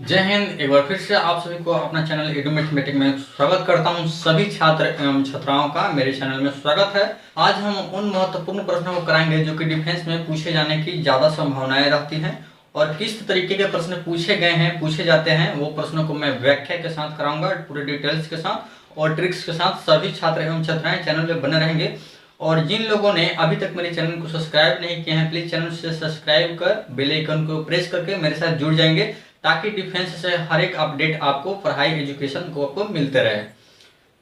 जय हिंद। एक बार फिर से आप सभी को अपना चैनल एडू मैथमेटिक्स में स्वागत करता हूं। सभी छात्र एवं छात्राओं का मेरे चैनल में स्वागत है। आज हम उन महत्वपूर्ण प्रश्नों को कराएंगे जो कि डिफेंस में पूछे जाने की ज़्यादा संभावनाएं रहती हैं और किस तरीके के प्रश्न पूछे गए हैं, पूछे जाते हैं, वो प्रश्नों को मैं व्याख्या के साथ कराऊंगा, पूरे डिटेल्स के साथ और ट्रिक्स के साथ। सभी छात्र एवं छात्राएं चैनल में बने रहेंगे और जिन लोगों ने अभी तक मेरे चैनल को सब्सक्राइब नहीं किया है, प्लीज चैनल से सब्सक्राइब कर बेल आइकन को प्रेस करके मेरे साथ जुड़ जाएंगे ताकि डिफेंस से हर एक अपडेट आपको पढ़ाई एजुकेशन को आपको मिलते रहे।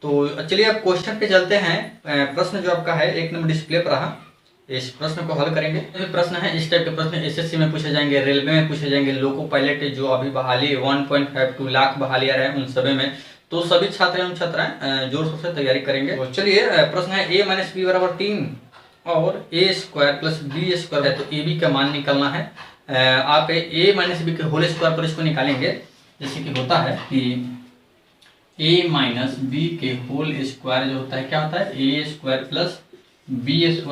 तो चलिए अब क्वेश्चन पे चलते हैं। प्रश्न जो आपका है 1 नंबर डिस्प्ले पर रहा, इस प्रश्न को हल करेंगे। प्रश्न है इस टाइप के प्रश्न एसएससी में पूछे जाएंगे, रेलवे में पूछे जाएंगे, लोको पायलट जो अभी बहाली 1.52 लाख बहाली आ रहे हैं उन सभी में। तो सभी छात्र एवं छात्राएं जोर शोर से तैयारी करेंगे। तो चलिए प्रश्न है a - b बराबर 3 और a² + b² है, तो ए बी का मान निकालना है। आप a - b के होल स्क्वायर पर इसको निकालेंगे। जैसे कि होता है कि a - b के होल स्क्वायर जो होता है क्या होता है, a² + b² -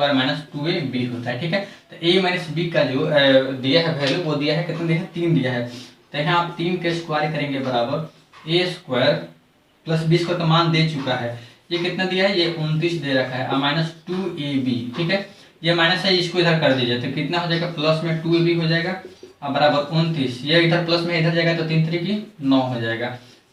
2ab होता है। ठीक है, तो a - b का जो दिया है वैल्यू वो दिया है, कितना दिया है, 3 दिया है। तो यहाँ आप 3 के स्क्वायर करेंगे बराबर a² + b² का मान दे चुका है। ये कितना दिया है, ये 29 दे रखा है, -2ab। ठीक है, ये माइनस है, इसको इधर कर दीजिए तो कितना हो जाएगा, प्लस में 2ab हो जाएगा और बराबर 29। ये इधर प्लस में इधर जाएगा तो 3 3 की 9 हो जाएगा।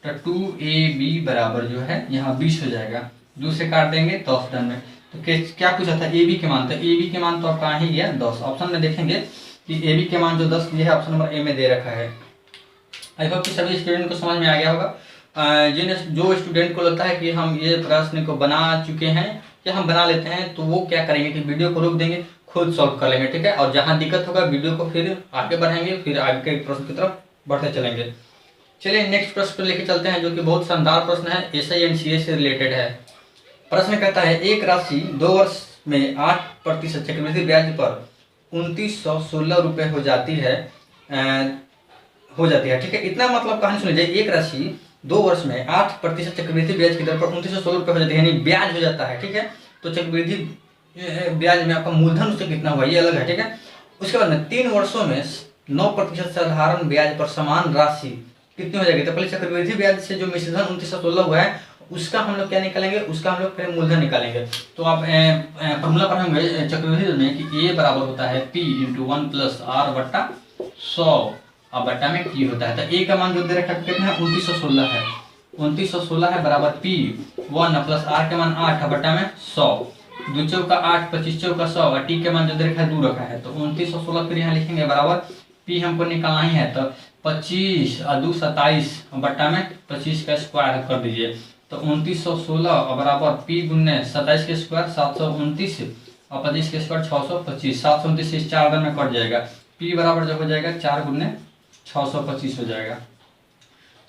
तो 2ab बराबर जो है यहाँ 20 हो जाएगा। 2 से काट देंगे 10 टन में। तो क्या पूछा था, ab के मान, तो ab के मान तो आपका आ ही गया 10। ऑप्शन में देखेंगे कि ab के मान जो 10 दिया है ऑप्शन नंबर ए में दे रखा है। आई होप कि सभी स्टूडेंट को समझ में आ गया होगा। जो स्टूडेंट को लगता है कि हम ये प्रश्न को बना चुके हैं या हम बना लेते हैं, तो वो क्या करेंगे कि वीडियो को रोक देंगे, खुद सॉल्व कर लेंगे। ठीक है, और जहां दिक्कत होगा वीडियो को फिर आगे बढ़ाएंगे, फिर आगे के प्रश्न की तरफ बढ़ते चलेंगे। चलिए नेक्स्ट प्रश्न पर लेके चलते हैं जो कि बहुत शानदार प्रश्न है, एसआई एंड सीए से रिलेटेड है। प्रश्न कहता है एक राशि 2 वर्ष में 8% चक्रवृद्धि ब्याज पर 2916 रुपये हो जाती है। ठीक है, इतना मतलब कहानी सुन लीजिए। एक राशि 2 वर्ष में 8% चक्रवृद्धि ब्याज की दर पर 2916 रुपये हो जाती है, यानी ब्याज हो जाता है। ठीक है, तो चक्रवृद्धि ब्याज में आपका मूलधन उससे कितना हुआ ये अलग है। ठीक है, उसके बाद में 3 वर्षों में 9% साधारण ब्याज पर समान राशि कितनी हो जाएगी। तो पहले चक्रवृद्धि ब्याज से जो मिश्रधन 2916 हुआ है उसका हम लोग क्या निकालेंगे, उसका हम लोग फिर मूलधन निकालेंगे। तो आप फॉर्मूला पढ़ेंगे चक्रवृद्धि में कि ए बराबर होता है p × 1 + r बट्टा 100 और बट्टा में t होता है। तो ए का मान जो दे रखा है कितना है, 2916 है। 2916 है बराबर p 1 + r के मान 8 बट्टा में 100। 2 चौका 8, 25 चौका 100 और t के मान जो दे रखा है 2 रखा है। तो 2916 फिर यहाँ लिखेंगे बराबर p हमको निकालना ही है, तो 25 और 2 27 बट्टा में 25 का स्क्वायर कर दीजिए। तो 2916 और बराबर p × 27 के स्क्वायर 729 और 25 के स्क्वायर 625। 729 से 4 दिन में कट जाएगा। p बराबर जो हो जाएगा 4 × 625 हो जाएगा।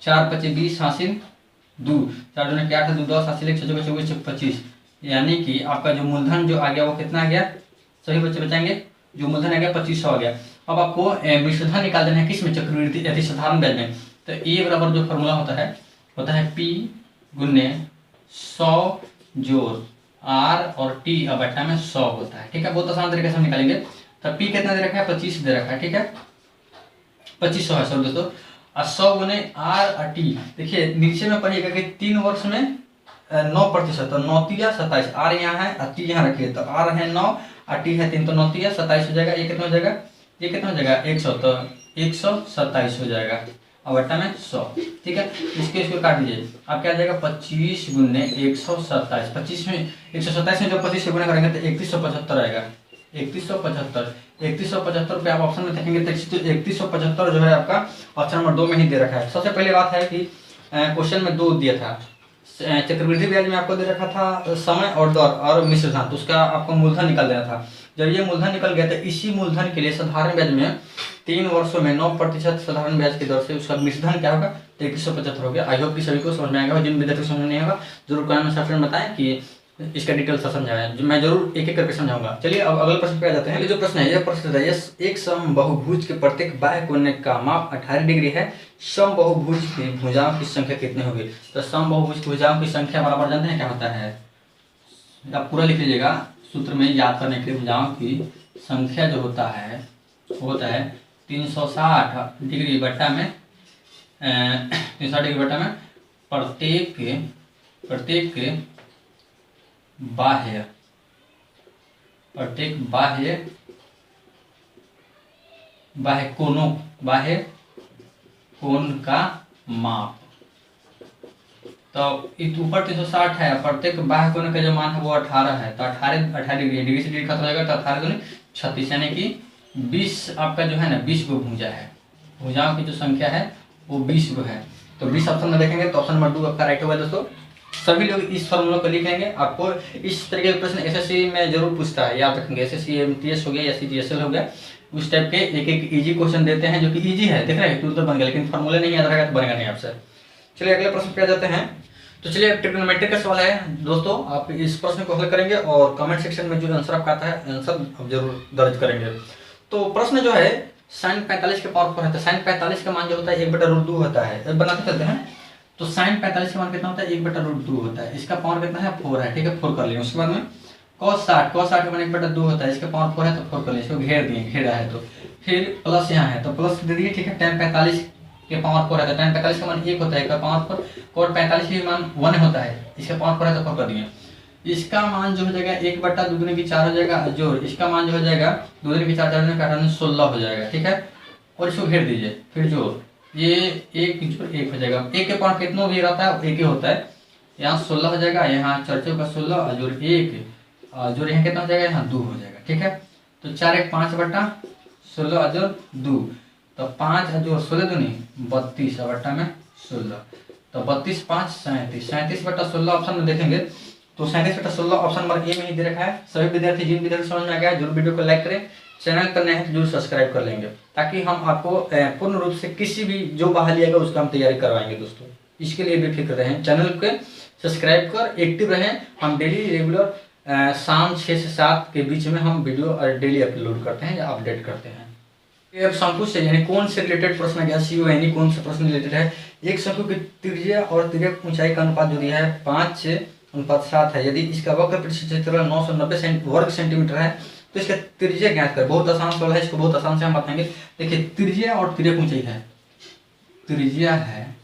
4 × 25 20 हासिल 2, 4 दूनी 8 2 10 हासिल 1 6 24 25। यानी कि आपका जो मूलधन जो आ गया वो कितना आ गया, सभी बच्चे बचाएंगे, जो मूलधन आ गया 2500 आ गया। अब आपको मिश्रधन निकाल देना है, किस में, चक्रवृद्धि अति साधारण ब्याज में। तो ए बराबर जो फॉर्मूला होता है p × 100 जोड़ r और t और बट्टा में 100 होता है। ठीक है, बहुत आसान तरीके से हम निकालेंगे। तो p कितना दे रखा है, 25 दे रखा है। ठीक है, 2500 है सर दोस्तों, और 100 × r और t। देखिए नीचे में पढ़िएगा कि 3 वर्ष में 9%, तो 9 × 27, r यहाँ है और t यहाँ रखिए। तो r है 9 और t है 3, तो 9 × 27 हो जाएगा। ये कितना हो जाएगा, ये कितना हो जाएगा 100, तो 127 हो जाएगा और बट्टा में 100। ठीक है, इसको काट दीजिए, आप क्या आ जाएगा 25 × 127। 25 में 127 में जब 25 से गुणा करेंगे तो 3175 आएगा। 3175 पे आप ऑप्शन में देखेंगे तो 3175 जो है आपका ऑप्शन नंबर 2 में ही दे रखा है। सबसे पहले बात है कि क्वेश्चन में 2 दिया था, चक्रवृद्धि ब्याज में आपको दे रखा था समय और दर और मिश्रधन, तो उसका आपको मूलधन निकाल देना था। जब ये मूलधन निकल गया तो इसी मूलधन के लिए साधारण ब्याज में 3 वर्षों में 9% साधारण ब्याज की दर से उसका मिश्रधन क्या होगा, तो 3175 हो गया। आई होप कि सभी को समझ में आएगा, जिन विद्यार्थी को समझ नहीं होगा जरूर कमेंट सेक्शन में बताएं कि इसका डिटेल से समझाया, मैं जरूर एक एक करके समझाऊंगा। चलिए अब अगले प्रश्न पे आ जाते हैं। जो प्रश्न है, यह प्रश्न है एक समबाहुभुज के प्रत्येक बाह्य कोण का माप 18 डिग्री है, समबाहुभुज की भुजाओं की संख्या कितनी होगी। तो समबाहुभुज की भुजाओं की संख्या बराबर जानते हैं क्या होता है, आप पूरा लिख लीजिएगा सूत्र में याद करने के लिए। भुजाओं की संख्या जो होता है वो होता है 360 डिग्री बट्टा में 360 डिग्री बटा में प्रत्येक बाह्य बाह्य कोण का माप। तो ऊपर 360 है, प्रत्येक बाह्य कोण का जो मान है वो 18 है, तो 18 डिग्री, डिग्री से डिग्री खत्म हो जाएगा, तो 18 दूनी 36, यानी कि 20 आपका जो है ना 20 गो भुजा है, भुजाओं की जो संख्या है वो 20 गो है। तो 20 ऑप्शन में देखेंगे तो ऑप्शन नंबर 2 आपका राइट होगा दोस्तों। सभी लोग इस फॉर्मूला को लिखेंगे। आपको इस तरीके के प्रश्न एसएससी में जरूर पूछता है, याद रखेंगे। एसएससी एमटीएस हो गया या सीजीएसएल हो गया, उस टाइप के एक इजी क्वेश्चन देते हैं जो कि इजी है, देख रहे हैं टूल तो बन गया, लेकिन फॉर्मूला नहीं याद रहेगा तो बनेगा नहीं आपसे। चलिए अगले प्रश्न पे आ जाते हैं। तो चलिए ट्रिग्नोमेट्री का सवाल है दोस्तों, आप इस प्रश्न को हल करेंगे और कमेंट सेक्शन में जो आंसर आपका आता है आंसर आप जरूर दर्ज करेंगे। तो प्रश्न जो है sin 45 के पावर 4 है, तो sin 45 का मान जो होता है 1/√2 होता है। अब बनाते चलते हैं। तो sin 45 का मान कितना होता है 1/√2 होता है, इसका पावर कितना है 4 है, ठीक है 4 कर लिया। उसके बाद में cos 60 का मान 1/2 होता है, इसका पावर 4 है तो 4 कर लिया, इसको घेर दिए, घेरा है तो फिर प्लस यहाँ है तो प्लस दे दिए, ठीक है। tan 45 के पावर 4 है तो tan 45 का मान 1 होता है, इसका पावर 4, cot 45 का मान 1 होता है, इसका पावर 4 है तो 4 कर दिए। इसका मान जो हो जाएगा 1/2 की 4 हो जाएगा, जो इसका मान जो हो जाएगा 2 की 4 4 16 हो जाएगा, ठीक है। और इसको घेर दीजिए, फिर जोड़, ये 1 जोड़ 1 हो जाएगा। 1 के पावर कितना भी रहता है 1 ही होता है, यहाँ 16 हो जाएगा, यहाँ 4 का 16 जोड़ 1 जोड़ यहाँ कितना हो जाएगा, यहाँ 2 हो जाएगा, ठीक है। तो 4 1 5/16 जोड़ 2, तो 5 जोड़ 16 दूनी 32 बट्टा में 16, तो 32 5 37, 37/16 ऑप्शन में देखेंगे तो 37/16 ऑप्शन नंबर ए में ही दे रखा है। सभी विद्यार्थी जिन विद्यार्थी समझ में आ गया जरूर वीडियो को लाइक करें, चैनल पर नए हैं तो जरूर सब्सक्राइब कर लेंगे, ताकि हम आपको पूर्ण रूप से किसी भी जो बहाली आएगा उसका हम तैयारी करवाएंगे दोस्तों। इसके लिए बेफिक्र रहें, चैनल को सब्सक्राइब कर एक्टिव रहें। हम डेली रेगुलर शाम 6 से 7 के बीच में हम वीडियो डेली अपलोड करते हैं या अपडेट करते हैं। अब शंकु से यानी कोण से रिलेटेड प्रश्न गया, सीओ यानी कोण से प्रश्न रिलेटेड है। एक शंकु की त्रिज्या और तिर्यक ऊंचाई का अनुपात जो दिया है 5:7 है। यदि इसका वक्र पृष्ठ क्षेत्रफल 990 वर्ग सेंटीमीटर है तो इसका त्रिज्या ज्ञात कर। बहुत आसान सवाल है, इसको बहुत आसान से हम बताएंगे। देखिए त्रिज्या और तिर्यक ऊंचाई है, त्रिज्या है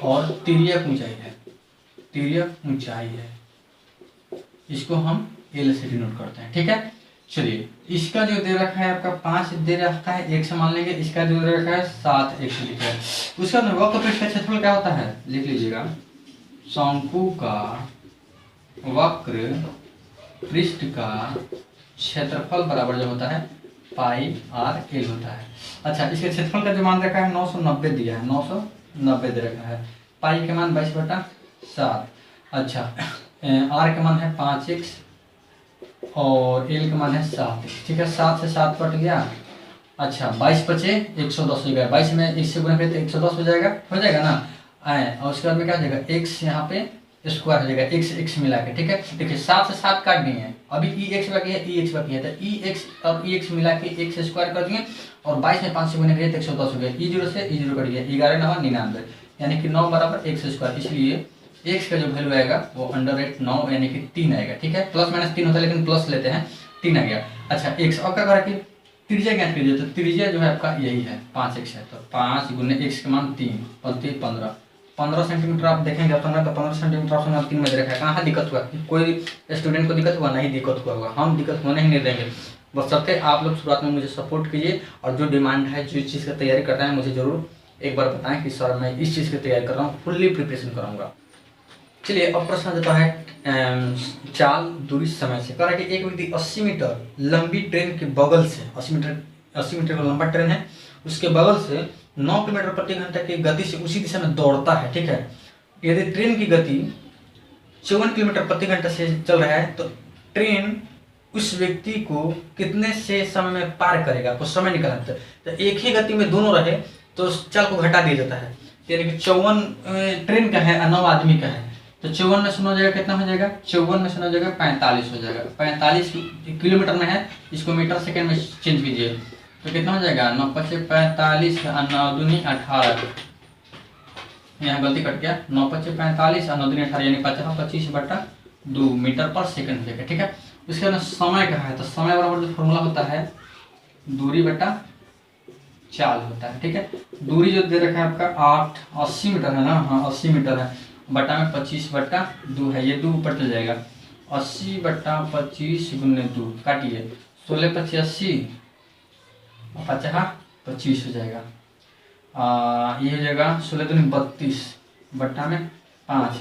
और तिर्यक ऊंचाई है, तिर्यक ऊंचाई है, इसको हम एल से डिनोट करते हैं, ठीक है। चलिए इसका जो दे रखा है आपका 5 दे रखा है, 1 से मान लेंगे। इसका जो दे रखा है 7 1 से लिखा है। उसका वक्र पृष्ठ का क्षेत्रफल क्या होता है, लिख लीजिएगा। शंकु का वक्र पृष्ठ का क्षेत्रफल बराबर जो होता है πr/l होता है। अच्छा, इसके क्षेत्रफल का जो मान रखा है 990 दिया है, 990 दे रखा है। पाई के मान 22/7। अच्छा, r के मान है 5x और l का मान है 7x, ठीक है। 7 से 7 कट गया। अच्छा 22 बचे 110 हो गया, 22 में 1 से गुणा करें तो 110 हो जाएगा ना। और उसके बाद में क्या हो जाएगा, x यहाँ पे स्क्वायर हो जाएगा, x मिला के, ठीक है। देखिए 7 से 7 काट दिए हैं, अभी x बाकी है, x बाकी है, तो x और x मिला के x स्क्वायर कर दिए और 22 में 5 से गुणा करिए तो 110 हो गया। e0 से e0 कट गया, 11 9 99, यानी कि 9 बराबर x स्क्वायर। इसलिए x का जो वैल्यू आएगा वो √9 यानी कि 3 आएगा, ठीक है। प्लस माइनस 3 होता है लेकिन प्लस लेते हैं, 3 आ गया। अच्छा x और क्या करा कि त्रिज्या ज्ञात कीजिए, तो त्रिज्या जो है आपका यही है 5x है, तो 5 × x के मान 3 और 3 15 सेंटीमीटर आप देखेंगे ऑप्शन में, तो 15 सेंटीमीटर ऑप्शन में 3 में दे रखा है। कहाँ दिक्कत हुआ, कोई स्टूडेंट को दिक्कत हुआ, नहीं दिक्कत हुआ होगा, हम दिक्कत होने ही नहीं देंगे। बशर्ते आप लोग शुरुआत में मुझे सपोर्ट कीजिए और जो डिमांड है, जो चीज़ की तैयारी कर रहे हैं मुझे जरूर एक बार बताएं कि सर मैं इस चीज़ की तैयारी कर रहा हूँ, फुल्ली प्रिपरेशन कराऊंगा। चलिए अब प्रश्न देता है चाल दूरी समय से। कह रहा है कि एक व्यक्ति 80 मीटर लंबी ट्रेन के बगल से, 80 मीटर का लंबा ट्रेन है, उसके बगल से 9 किलोमीटर प्रति घंटा की गति से उसी दिशा में दौड़ता है, ठीक है। यदि ट्रेन की गति 54 किलोमीटर प्रति घंटा से चल रहा है तो ट्रेन उस व्यक्ति को कितने से समय में पार करेगा, आपको समय निकालना है। तो एक ही गति में दोनों रहे तो चाल को घटा दिया जाता है, यानी कि 54 ट्रेन का है और 9 आदमी का है, तो 54 में 9 हो जाएगा, कितना हो जाएगा, 54 में 9 हो जाएगा 45 हो जाएगा। 45 किलोमीटर में है, इसको मीटर सेकेंड में चेंज कीजिए तो कितना हो जाएगा, 9 × 5 = 45 और 9 दूनी 18, यहाँ गलती कट गया, 9 × 5 = 45 और 9 दूनी 18 यानी 25/2 मीटर पर सेकंड हो जाएगा, ठीक है। उसके बाद समय का है, तो समय बराबर जो फॉर्मूला होता है दूरी बटा चाल होता है। ठीक है, दूरी जो दे रखा है आपका 80 मीटर है ना, हाँ 80 मीटर है, बटा में 25/2 है, ये 2 ऊपर चल जाएगा, 80/25 × 2 काटिए, 16×5 = 80, 50/25 हो जाएगा। ये हो जाएगा 16×2 = 32, बट्टा में 5,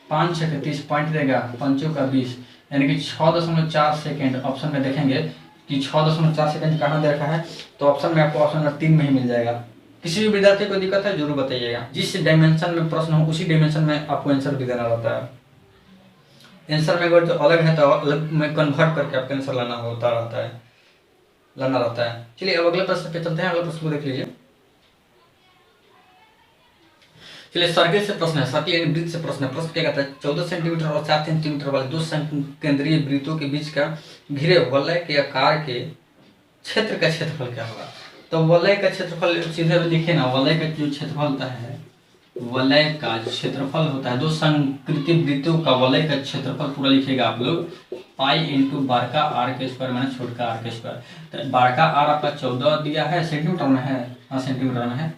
5 × 30 पॉइंट देगा, 5 × 20, यानी कि 6.4 सेकेंड। ऑप्शन में देखेंगे कि 6.4 सेकेंड कहाँ दे रखा है, तो ऑप्शन में आपको ऑप्शन नंबर 3 में ही मिल जाएगा। किसी भी विद्यार्थी को दिक्कत है जरूर बताइएगा। जिस डायमेंशन में प्रश्न हो उसी डायमेंशन में आपको आंसर भी देना रहता है। आंसर में अगर जो अलग है तो अलग में कन्वर्ट करके आपका आंसर लाना रहता है। चलिए अब अगले प्रश्न पे चलते हैं। अगले प्रश्न को देख लीजिए। चलिए सर्किल से प्रश्न है, सर्किल यानी वृत्त से प्रश्न है। प्रश्न क्या कहता है, 14 सेंटीमीटर और 7 सेंटीमीटर वाले 2 केंद्रीय वृत्तों के बीच का घिरे वलय के आकार के क्षेत्र का क्षेत्रफल क्या होगा। तो वलय का क्षेत्रफल सीधे लिखे ना, वलय का जो क्षेत्रफल होता है, वलय का क्षेत्रफल होता है 2 संकृति वृत्तों का वलय का क्षेत्रफल पूरा लिखेगा आप लोग, पाई इंटू बड़का आर के स्क्वायर माइनस छोटका आर के स्क्वायर। तो बड़का आर आपका 14 दिया है, सेंटीमीटर में है, हाँ सेंटीमीटर में है,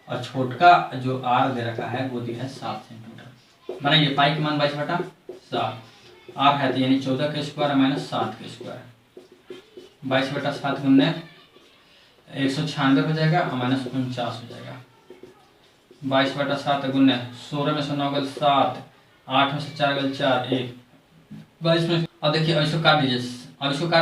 और छोटका जो आर दे रखा है वो दिया है 7 सेंटीमीटर। बनाइए, पाई के मान 22/7, आर है तो यानी 14 के स्क्वायर माइनस 7 के स्क्वायर, 22/7 गुने 196 हो जाएगा और माइनस 49 हो जाएगा। 22/7 गुने 16 में से 9 गल 7, 8 में से 4 गल 4, 1, 22 में। अब देखिए अब इसको काट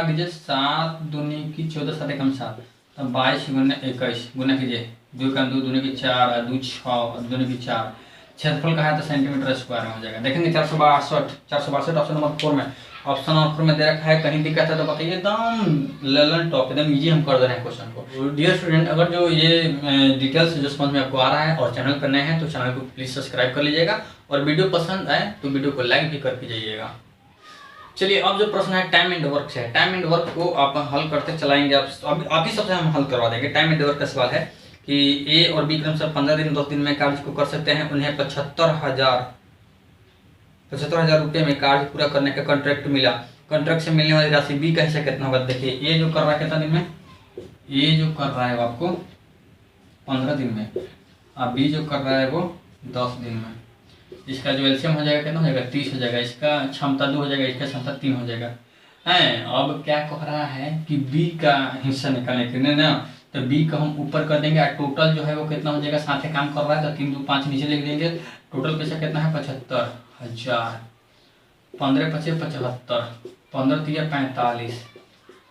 दीजिए, 7 दूनी की 14, 7 एकम 7, तो 22 गुने 21 गुना कीजिए, 2 का 2 दूनी की 4, 2 6 दूनी की 4, क्षेत्रफल का है तो सेंटीमीटर स्क्वायर में हो जाएगा। देखेंगे 462 ऑप्शन नंबर 4 में, ऑप्शन नंबर 4 में दे रखा है। कहीं दिक्कत है तो बताइए, एकदम ललन टॉप, एकदम इजी हम कर दे रहे हैं क्वेश्चन को। डियर स्टूडेंट, अगर जो ये डिटेल्स जो समझ में आपको आ रहा है और चैनल पर नए हैं तो चैनल को प्लीज सब्सक्राइब कर लीजिएगा, और वीडियो पसंद आए तो वीडियो को लाइक भी करके जाइएगा। चलिए अब जो प्रश्न है टाइम एंड वर्क से है। टाइम एंड वर्क को आप हल करते चलाएंगे, आप ही सबसे हम हल करवा देंगे। टाइम एंड वर्क का सवाल है कि ए और बी क्रमशः 15 दिन 10 दिन में कार्य को कर सकते हैं। उन्हें 75,000 रुपये में कार्य पूरा करने का कॉन्ट्रैक्ट मिला। कॉन्ट्रैक्ट से मिलने वाली राशि बी का हिस्सा कितना होगा। देखिए ए जो कर रहा है कितना दिन में, ए जो कर रहा है वो आपको 15 दिन में, और बी जो कर रहा है वो 10 दिन में। इसका जो एलसीएम हो जाएगा कितना हो जाएगा, 30 हो जाएगा। इसका क्षमता 2 हो जाएगा, इसका क्षमता 3 हो जाएगा। है अब क्या कह रहा है कि बी का हिस्सा निकालने के लिए ना, तो बी को हम ऊपर कर देंगे, टोटल जो है वो कितना हो जाएगा, साथ काम कर रहा है तो 3 2 5 नीचे लिख देंगे। टोटल पैसा कितना है 75,000, 15 × 5 = 75, 15 × 3 = 45,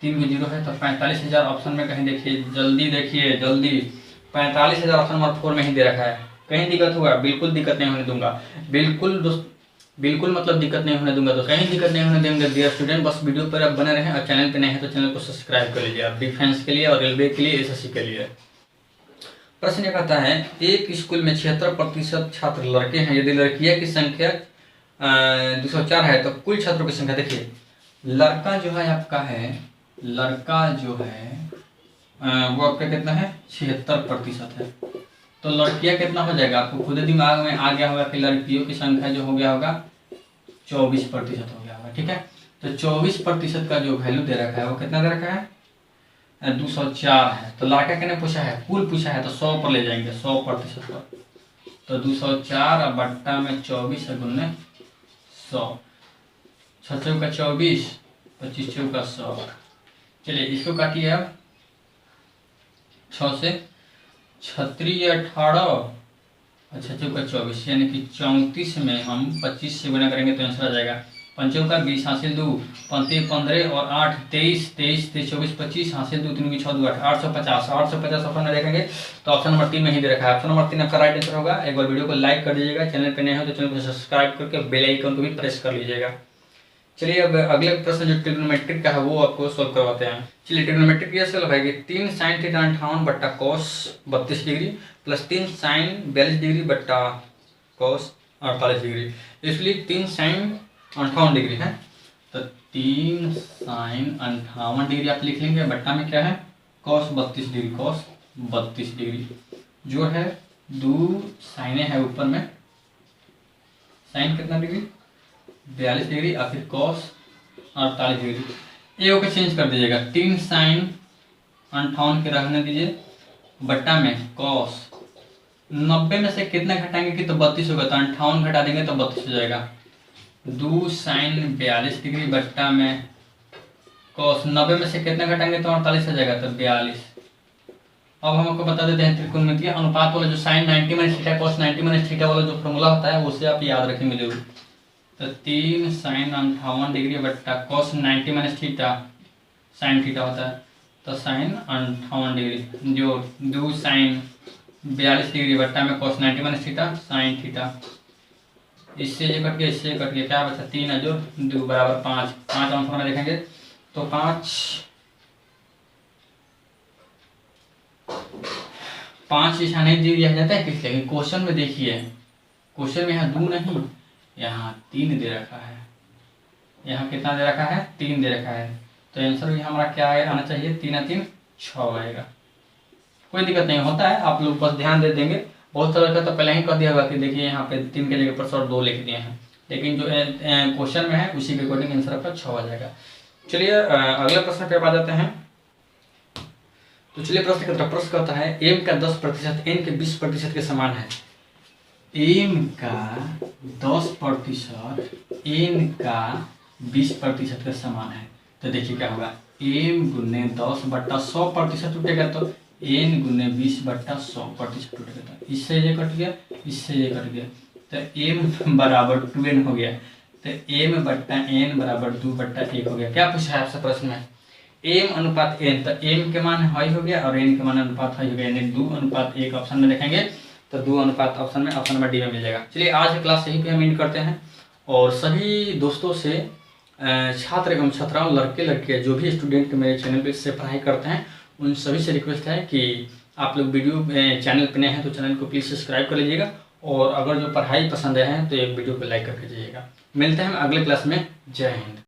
3 में 0 है तो 45,000 ऑप्शन में कहीं देखिए, जल्दी देखिए जल्दी, 45,000 ऑप्शन नंबर 4 में ही दे रखा है। कहीं दिक्कत होगा, बिल्कुल दिक्कत नहीं होने दूंगा, बिल्कुल मतलब दिक्कत नहीं होने दूंगा, तो कहीं दिक्कत नहीं होने देंगे डियर स्टूडेंट। बस वीडियो पर आप बने रहें, और चैनल पे नए हैं तो चैनल को सब्सक्राइब कर लीजिए, आप डिफेंस के लिए और रेलवे के लिए, एसएससी के लिए। प्रश्न ये कहता है, एक स्कूल में 76% छात्र लड़के हैं, यदि लड़कियां की संख्या 204 है तो कुल छात्रों की संख्या। देखिए लड़का जो है आपका है, लड़का जो है वो आपका कितना है 76% है, तो लड़कियां कितना हो जाएगा, आपको खुद दिमाग में आ गया होगा कि लड़कियों की संख्या जो हो गया होगा 24% हो गया होगा। ठीक है, तो 24% का जो वैल्यू दे रखा है वो कितना दे रखा है 204 है। तो लड़का कितने पूछा है, कुल पूछा है, तो 100 पर ले जाएंगे, 100% पर, तो 204 बट्टा में 24 गुने 100, 6 चौका 24, 25 चौका 100। चलिए इसको काटिए अब, 6 से 36 18 और 6 चौका 24, यानी कि 34 में हम 25 से गुना करेंगे तो आंसर आ जाएगा 5 चौका 20 हासिल 2, 35 15 और 8 23, 23 23 24 25 हासिल 2 3 की 6 2 8, 850 ऑप्शन में देखेंगे तो ऑप्शन नंबर 3 में ही दे रखा है। ऑप्शन नंबर 3 आपका राइट आंसर होगा। एक बार वीडियो को लाइक कर दीजिएगा, चैनल पे नए हो तो चैनल को सब्सक्राइब करके बेल आइकन को भी प्रेस कर लीजिएगा। चलिए अब अगले प्रश्न जो ट्रिग्नोमेट्रिक का है वो आपको सॉल्व करवाते हैं। चलिए ट्रिग्नोमेट्रिक ये सॉल्व है कि 3 sin थीटा 58 बट्टा cos 32 degree plus 3 sin 42 degree बट्टा cos 48 डिग्री, इसलिए 3 sin 58 डिग्री है, तो 3 sin 58 डिग्री आप लिख लेंगे, बट्टा में क्या है cos 32 डिग्री, cos 32 डिग्री जो है 2 साइने है ऊपर में, साइन कितना डिग्री 42 डिग्री और फिर cos 48 डिग्री। ए को चेंज कर दीजिएगा, 3 sin 58 के रहने दीजिए बट्टा में कॉस 90 में से कितना घटाएंगे कि तो 32 होगा, तो 58 घटा देंगे तो 32 हो जाएगा। 2 sin 42 डिग्री बट्टा में कॉस 90 में से कितना घटाएंगे तो 48 हो जाएगा, तो 42। अब हम आपको बता देते हैं त्रिकोणमितीय अनुपात वाला जो sin 90 minus theta cos 90 minus theta वाला जो फॉर्मूला होता है उसे आप याद रखेंगे जरूर। तो 3 sin 58 डिग्री बट्टा cos 90 minus theta sine theta होता है, तो sin 58 डिग्री जो 2 sin 42 डिग्री बट्टा में cos 90 minus theta sine theta. इससे ये कट गया, इससे कट गया, क्या बचा 3 जो 2 बराबर 5। 5 आंसर में देखेंगे तो 5 निशान नहीं दिया जाता है किस लिए, क्वेश्चन में देखिए, क्वेश्चन में यहाँ 2 नहीं यहाँ 3 दे रखा है, यहाँ कितना दे रखा है 3 दे रखा है, तो आंसर भी हमारा क्या आना चाहिए 3 3 6 आएगा। कोई दिक्कत नहीं होता है, आप लोग बस ध्यान दे देंगे। बहुत सारा का तो पहले ही कर दिया होगा कि देखिए यहाँ पे 3 के जगह पर सर 2 लिख दिए हैं, लेकिन जो क्वेश्चन में है उसी के अकॉर्डिंग आंसर आपका 6 आ जाएगा। चलिए अगले प्रश्न पे आ जाते हैं। तो चलिए प्रश्न कहता है m का 10% n के 20% के समान है। m का 10% n का 20% के समान है, तो देखिए क्या होगा m गुने 10/100% उठेगा, तो n गुने 20/100% उठेगा, तो इससे ये कट गया, इससे ये कट गया, तो m बराबर 2n हो गया, तो m/n बराबर 2/1 हो गया। क्या पूछा है आपसे प्रश्न में m अनुपात n, तो m के मान हाई हो गया और n के मान अनुपात हाई हो गया, यानी 2:1 ऑप्शन में देखेंगे तो 2 अनुपात ऑप्शन में डी में मिल जाएगा। चलिए आज की क्लास यहीं पे हम एंड करते हैं, और सभी दोस्तों से छात्र एवं छात्राओं लड़के लड़कियां जो भी स्टूडेंट मेरे चैनल पे से पढ़ाई करते हैं उन सभी से रिक्वेस्ट है कि आप लोग वीडियो चैनल पे नए हैं तो चैनल को प्लीज़ सब्सक्राइब कर लीजिएगा, और अगर जो पढ़ाई पसंद है तो एक वीडियो को लाइक करके जाइएगा। मिलते हैं हम अगले क्लास में। जय हिंद।